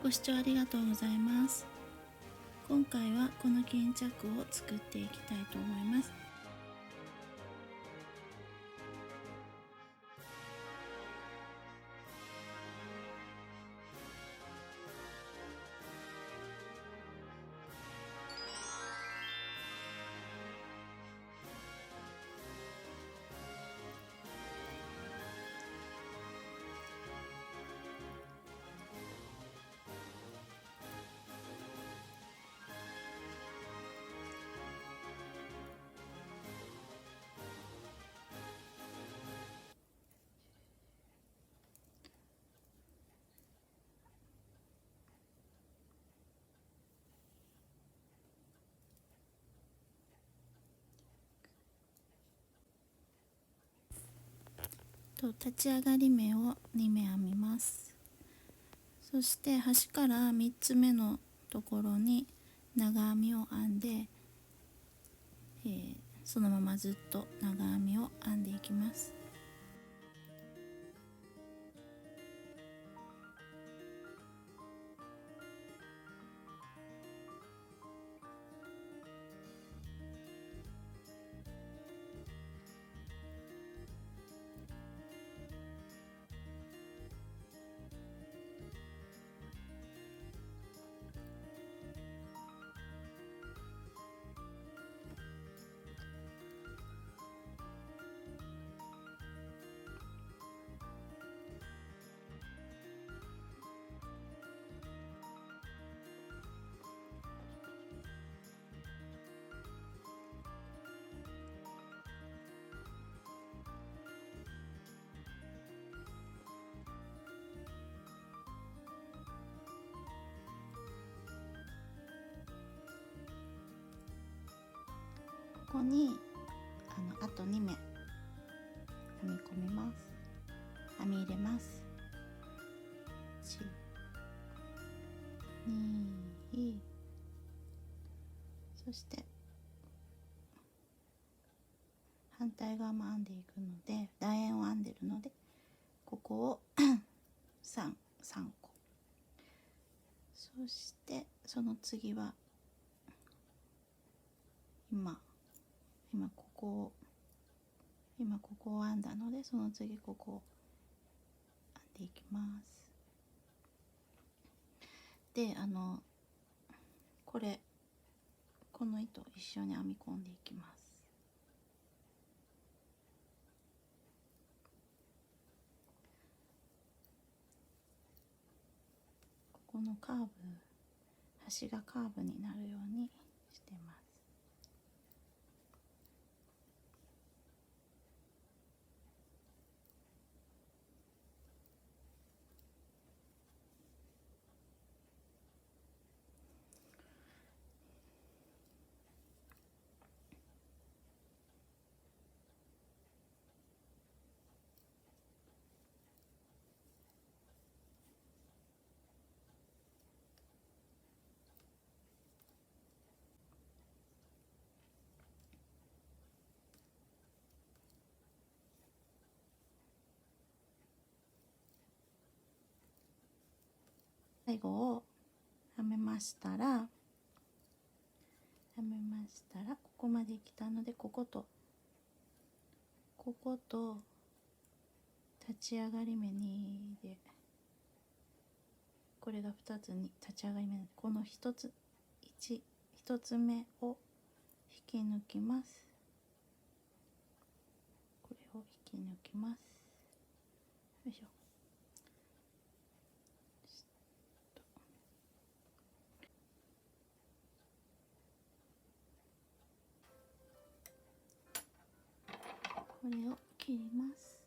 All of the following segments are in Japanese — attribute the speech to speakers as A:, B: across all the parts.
A: ご視聴ありがとうございます。今回はこの巾着を作っていきたいと思います。立ち上がり目を2目編みます。そして端から3つ目のところに長編みを編んで、そのままずっと長編みを編んでいきます。ここにあと2目編み込みます。編み入れます。1、2、そして反対側も編んでいくので、楕円を編んでるのでここを3個、そしてその次は今ここを編んだので、その次ここを編んでいきます。でこの糸を一緒に編み込んでいきます。ここのカーブ、端がカーブになるようにしてます。最後を編めましたらここまで来たので、ここと立ち上がり目2で、これが2つに立ち上がり目なので、この1つ目を引き抜きます。これを引き抜きます。よいしょ。これを切ります。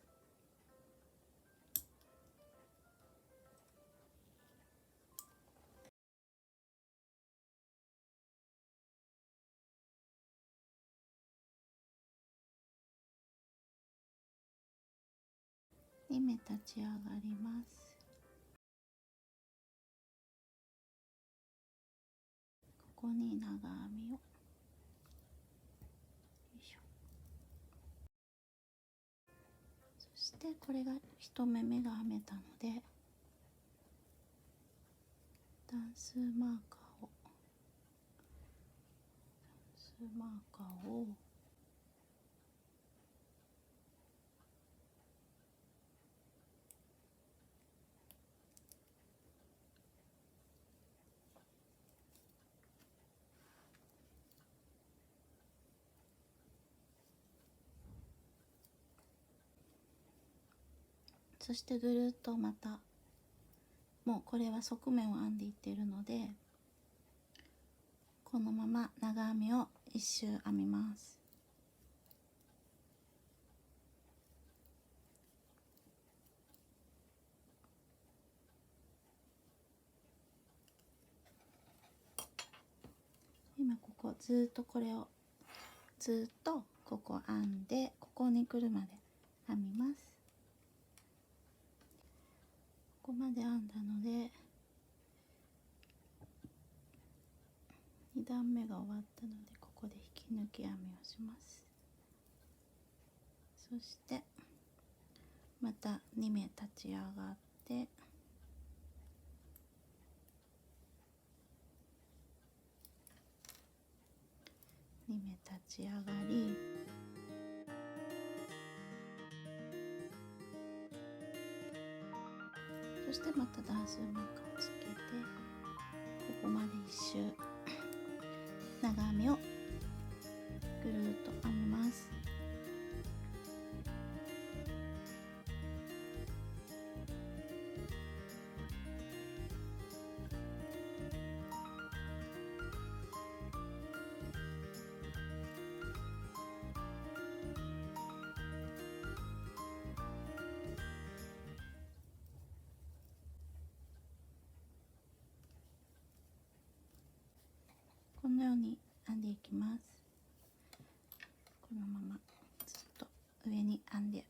A: 2目立ち上がります。ここに長編みを、よいしょ。そしてこれが1目目が編めたので、スマーカーをそしてぐるっとまた、もうこれは側面を編んでいっているので、このまま長編みを一周編みます。今ここずっとこれをずっとここ編んで、ここに来るまで編みます。ここまで編んだので2段目が終わったので、ここで引き抜き編みをします。そしてまた2目立ち上がって2目立ち上がり、そしてまた段数マーカーをつけて、ここまで一周長編みをぐるっと編みます。このように編んでいきます。このままずっと上に編んで、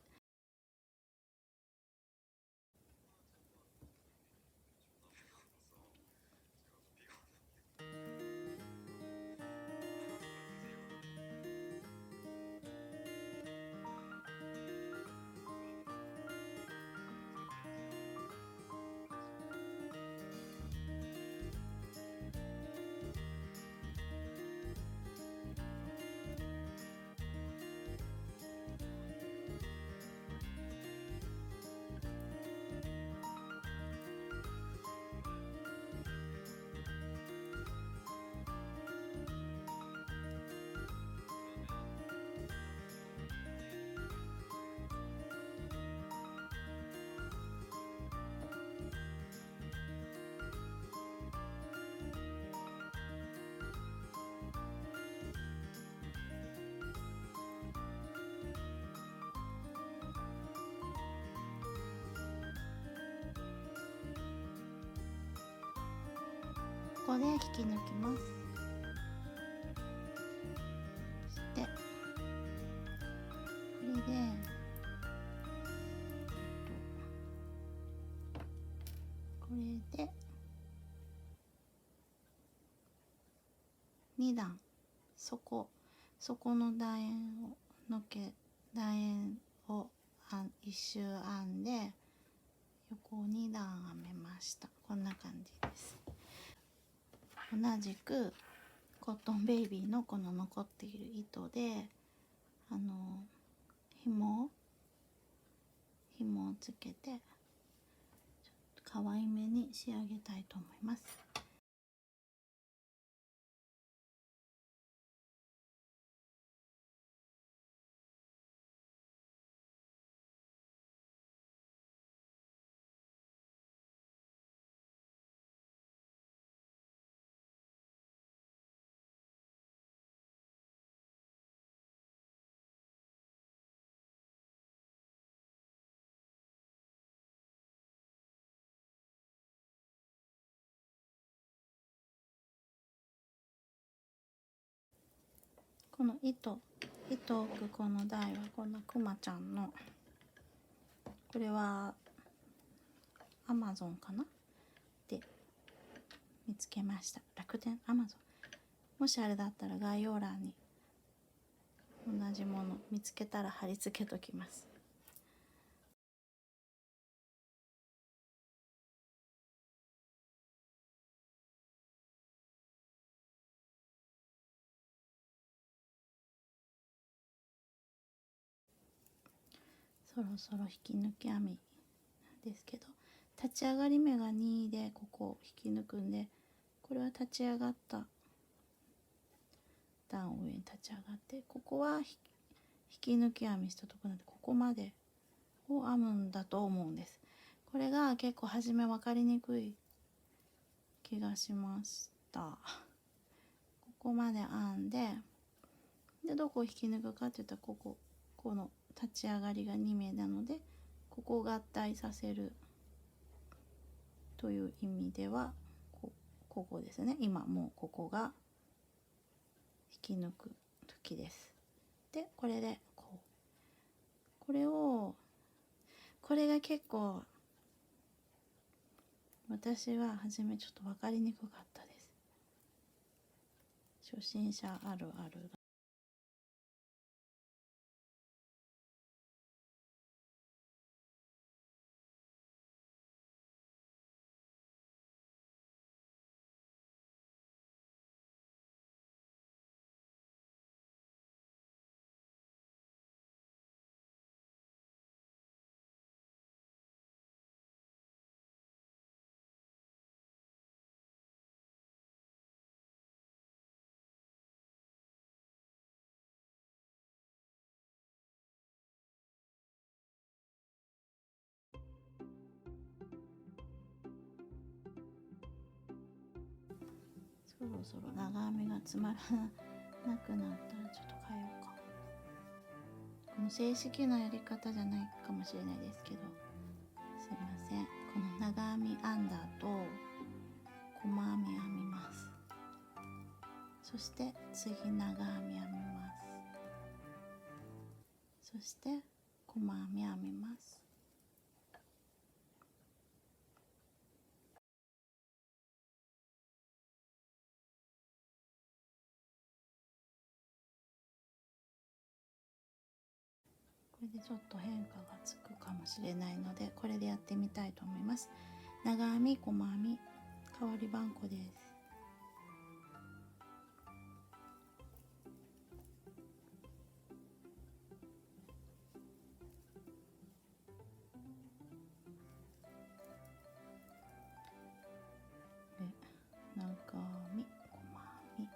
A: ここで引き抜きます。そしてこれでこれで2段底の楕円を楕円を一周編んで横を2段編めました。こんな感じです。同じくコットンベイビーのこの残っている糸で紐をつけてちょっと可愛めに仕上げたいと思います。この糸を置くこの台はこのくまちゃんの、これはアマゾンかなで見つけました。楽天アマゾン、もしあれだったら概要欄に同じもの見つけたら貼り付けときます。そろそろ引き抜き編みなんですけど、立ち上がり目が2でここを引き抜くんで、これは立ち上がった段を上に立ち上がって、ここは引き抜き編みしたところなんで、ここまでを編むんだと思うんです。これが結構初め分かりにくい気がしました。ここまで編んで、どこを引き抜くかっていったら、この立ち上がりが2目なので、ここを合体させるという意味ではここですね。今もうここが引き抜く時です。でこれでこれが結構私は初めちょっと分かりにくかったです。初心者あるあるだ。そろそろ長編みがつまらなくなったらちょっと変えようか。この正式なやり方じゃないかもしれないですけど、すいません。この長編み編んだ後細編み編みます。そして次長編み編みます。そして細編み編みます。これでちょっと変化がつくかもしれないので、これでやってみたいと思います。長編み細編み変わり番こです。で長編み細編み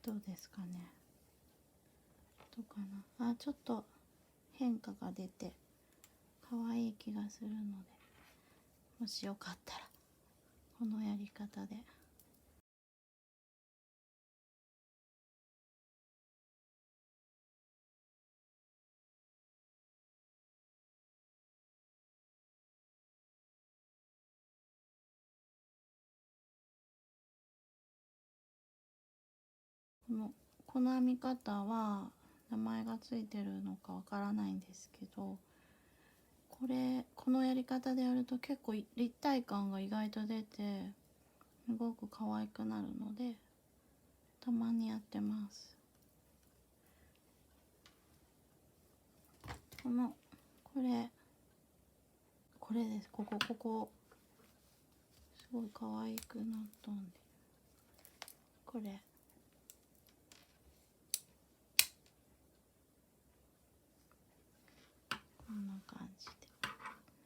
A: どうですかね。どうかな。あ、ちょっと変化が出て可愛い気がするので、もしよかったらこのやり方で。この編み方は名前がついてるのかわからないんですけど、このやり方でやると結構立体感が意外と出てすごく可愛くなるので、たまにやってます。これです。ここすごい可愛くなったんで、これこんな感じで、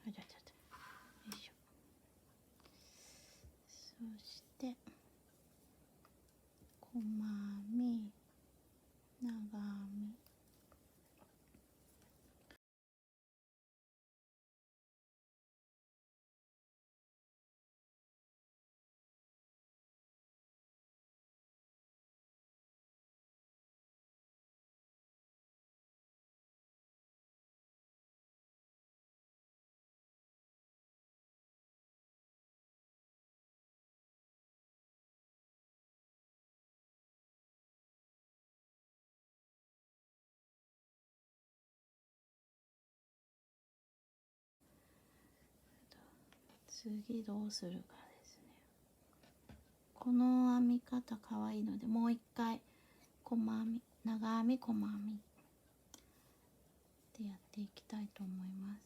A: よいしょ。そして細編み長編み次どうするかですね。この編み方可愛いので、もう一回細編み長編み細編みでやっていきたいと思います。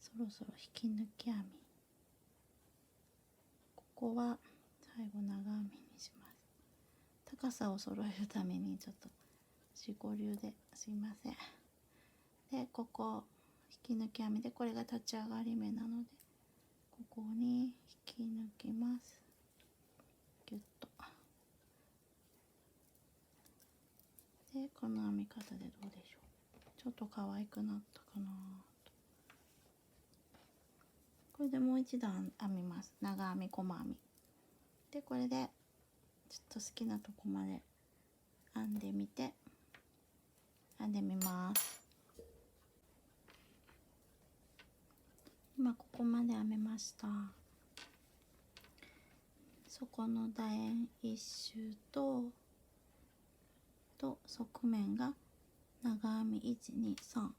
A: そろそろ引き抜き編み、ここは最後長編みにします。高さを揃えるためにちょっと四股流ですいません。でここ引き抜き編みで、これが立ち上がり目なのでここに引き抜きます。ギュッと。でこの編み方でどうでしょう。ちょっと可愛くなったかなと。これでもう一段編みます。長編み細編みで、これでちょっと好きなとこまで編んでみます。今ここまで編めました。底の楕円一周と側面が長編み123、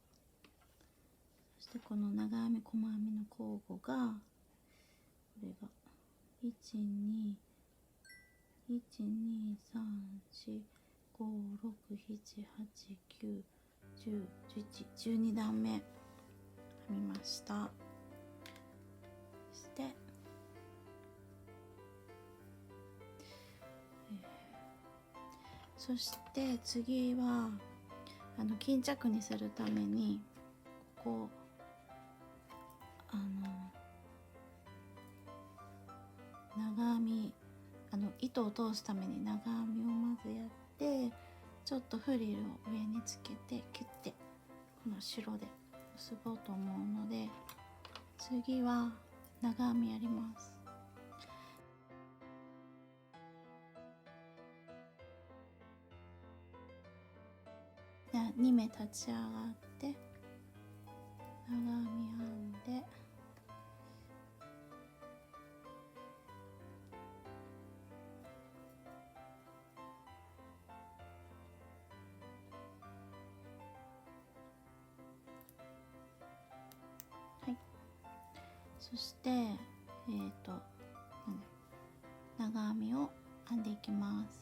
A: そしてこの長編み細編みの交互が、これが123456789101112段目編みました。そして次は巾着にするためにここ長編み糸を通すために長編みをまずやって、ちょっとフリルを上につけてキュッてこの白で結ぼうと思うので、次は長編みやります。2目立ち上がって長編み編んで、はい、そして長編みを編んでいきます。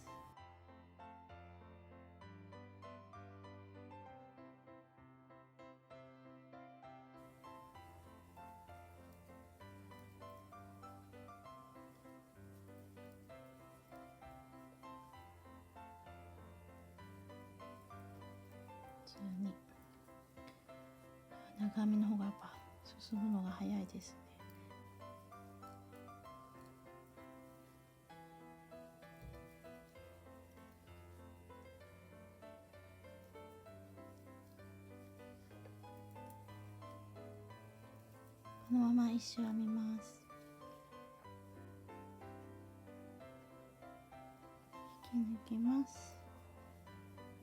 A: 長編みの方がやっぱ進むのが早いですね。このまま一周編みます。引き抜きます。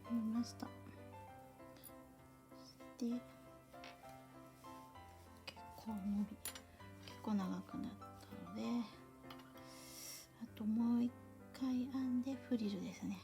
A: 編みました。そして結構長くなったので、あともう一回編んでフリルですね。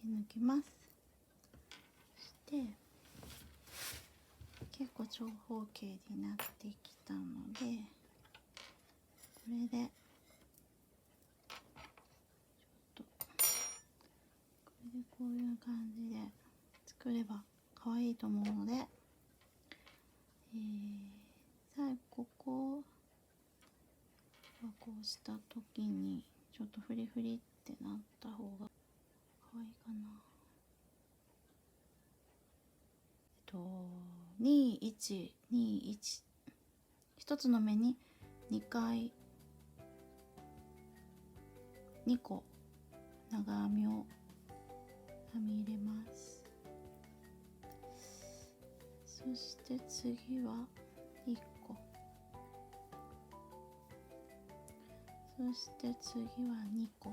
A: 引き抜きます。そして結構長方形になってきたので、これでちょっとこういう感じで作れば可愛いと思うので、最後ここはこうした時にちょっとフリフリってなった方が可愛いかな。2121、一つの目に2回2個長編みを編み入れます。そして次は1個、そして次は2個、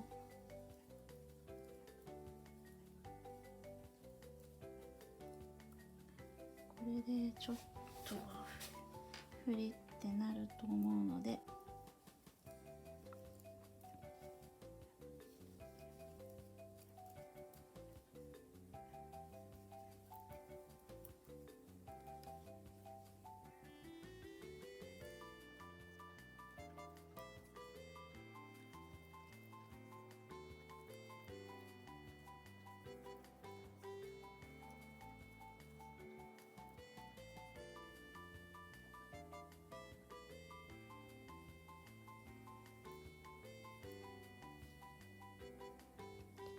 A: これでちょっとフリってなると思うので、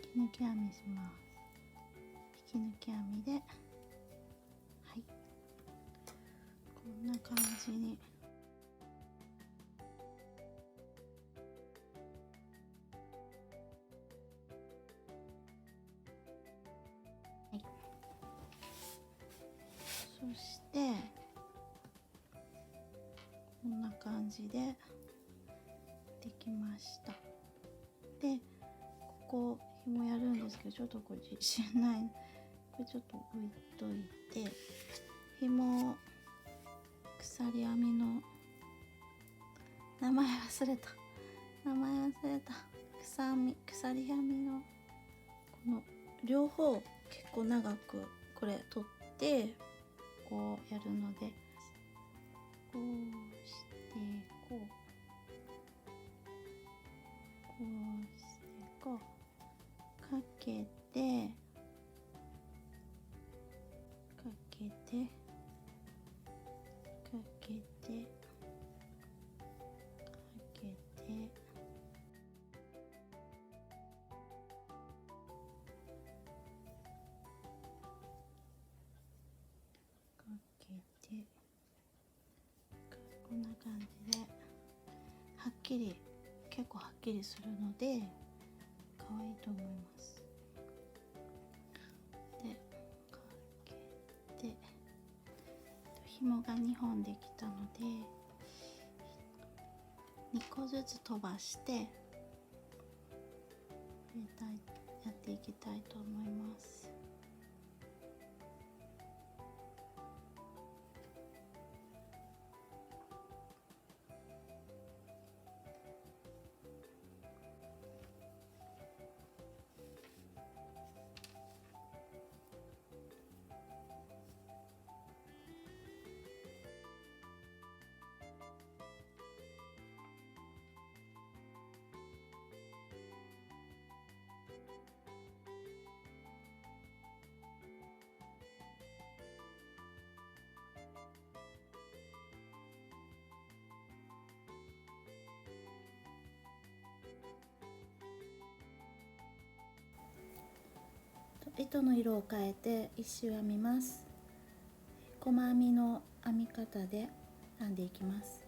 A: 引き抜き編みします。引き抜き編みで、はい、こんな感じにそしてこんな感じでできました。でここ紐やるんですけど、ちょっとこれ自信ない、これちょっと置いといて、紐鎖編みの名前忘れた鎖編みのこの両方結構長くこれ取ってこうやるので、こうしてこうしてこうかけてかけてかけてかけてこんな感じで結構はっきりするので可愛いと思います。でかけて紐が2本できたので2個ずつ飛ばしてやっていきたいと思います。糸の色を変えて一周編みます。細編みの編み方で編んでいきます。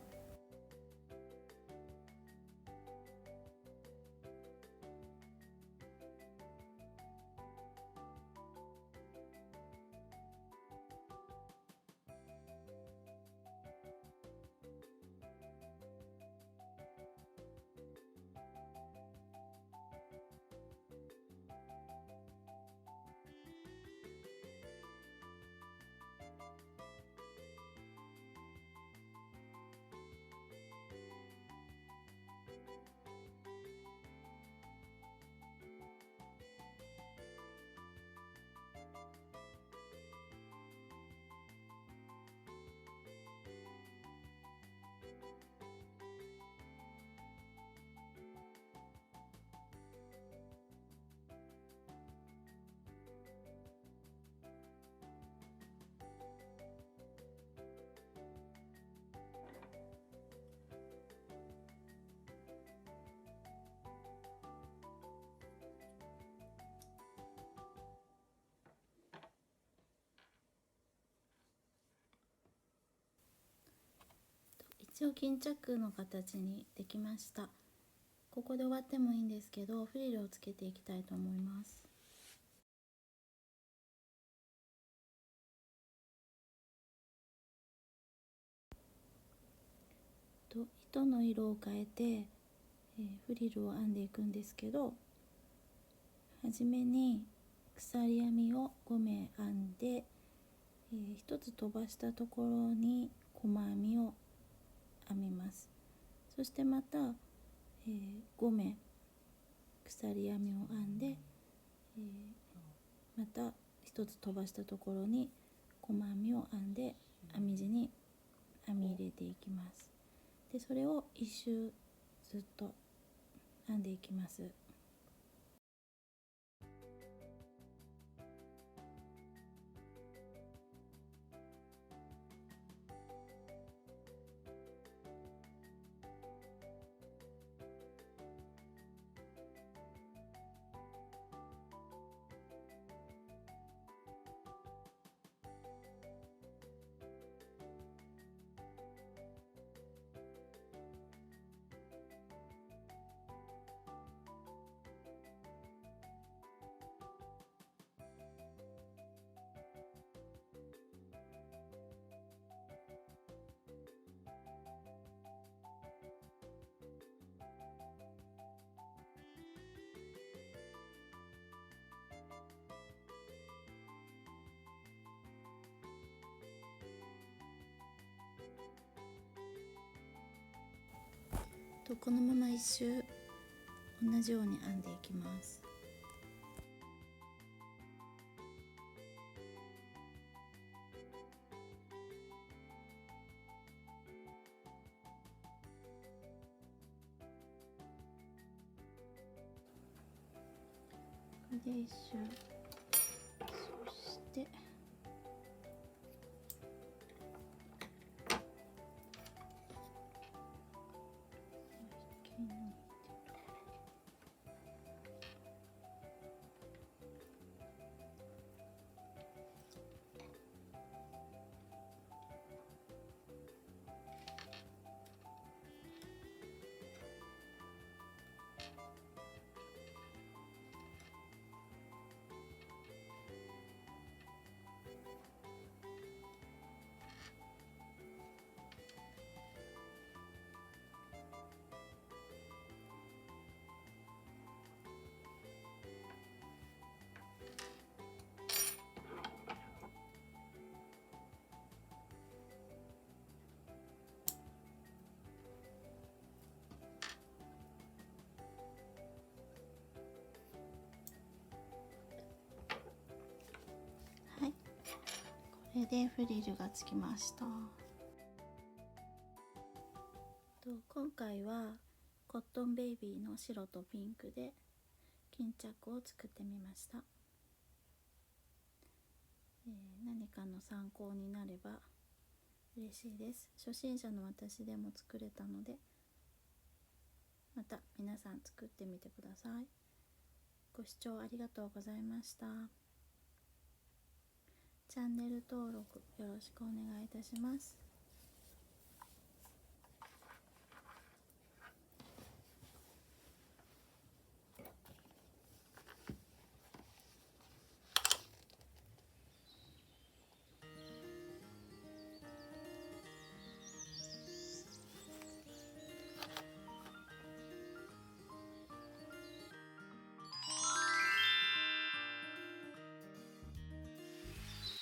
A: 一応巾着の形にできました。ここで終わってもいいんですけど、フリルをつけていきたいと思います。糸の色を変えて、フリルを編んでいくんですけど、はじめに鎖編みを5目編んで、1つ飛ばしたところに細編みを編みます。そしてまた、5目鎖編みを編んで、また1つ飛ばしたところに細編みを編んで編み地に編み入れていきます。でそれを1周ずっと編んでいきます。このまま1周同じように編んでいきます。これで1周、そしてはい、これでフリルがつきました。今回はコットンベイビーの白とピンクで巾着を作ってみました。何かの参考になれば嬉しいです。初心者の私でも作れたので、また皆さん作ってみてください。ご視聴ありがとうございました。チャンネル登録よろしくお願いいたします。